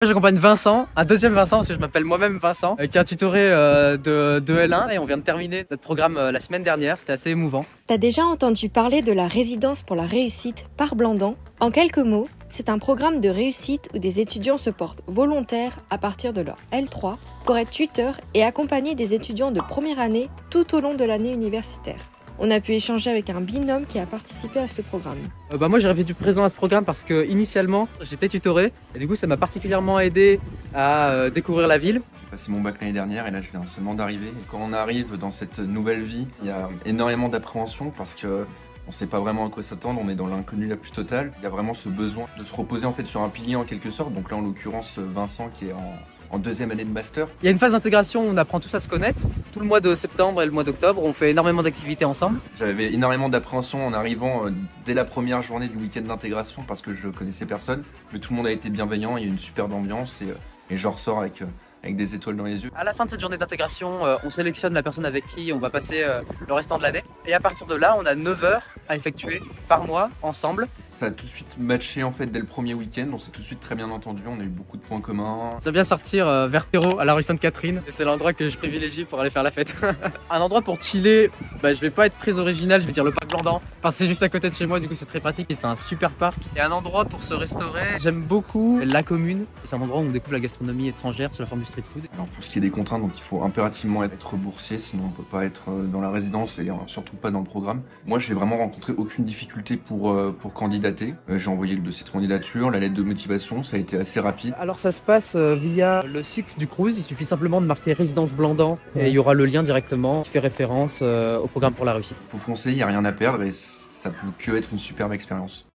J'accompagne Vincent, un deuxième Vincent, parce que je m'appelle moi-même Vincent, qui a tutoré de L1 et on vient de terminer notre programme la semaine dernière, c'était assez émouvant. T'as déjà entendu parler de la résidence pour la réussite par Blandan? En quelques mots, c'est un programme de réussite où des étudiants se portent volontaires à partir de leur L3 pour être tuteurs et accompagner des étudiants de première année tout au long de l'année universitaire. On a pu échanger avec un binôme qui a participé à ce programme. Moi j'ai répondu présent à ce programme parce que initialement j'étais tutoré et du coup ça m'a particulièrement aidé à découvrir la ville. J'ai passé mon bac l'année dernière et là je viens seulement d'arriver. Et quand on arrive dans cette nouvelle vie, il y a énormément d'appréhension parce que on sait pas vraiment à quoi s'attendre, on est dans l'inconnu la plus totale. Il y a vraiment ce besoin de se reposer en fait sur un pilier en quelque sorte. Donc là en l'occurrence Vincent qui est en deuxième année de master. Il y a une phase d'intégration où on apprend tous à se connaître. Tout le mois de septembre et le mois d'octobre, on fait énormément d'activités ensemble. J'avais énormément d'appréhension en arrivant dès la première journée du week-end d'intégration parce que je connaissais personne. Mais tout le monde a été bienveillant, il y a eu une superbe ambiance et je ressors avec des étoiles dans les yeux. À la fin de cette journée d'intégration, on sélectionne la personne avec qui on va passer le restant de l'année. Et à partir de là, on a 9 heures à effectuer par mois ensemble. Ça a tout de suite matché en fait dès le premier week-end, on s'est tout de suite très bien entendu, on a eu beaucoup de points communs. J'aime bien sortir vers Perrault, à la rue Sainte-Catherine. C'est l'endroit que je privilégie pour aller faire la fête. Un endroit pour chiller, je vais pas être très original, je vais dire le parc Blandan. Enfin, c'est juste à côté de chez moi, du coup c'est très pratique et c'est un super parc. Et un endroit pour se restaurer, j'aime beaucoup la commune. C'est un endroit où on découvre la gastronomie étrangère sous la forme du street food. Alors pour ce qui est des contraintes, donc il faut impérativement être boursier, sinon on peut pas être dans la résidence et surtout pas dans le programme. Moi j'ai vraiment rencontré aucune difficulté pour candidater. J'ai envoyé le dossier de candidature, la lettre de motivation, ça a été assez rapide. Alors ça se passe via le site du Crous, il suffit simplement de marquer résidence Blandan et il y aura le lien directement qui fait référence au programme pour la réussite. Il faut foncer, il n'y a rien à perdre et ça peut que être une superbe expérience.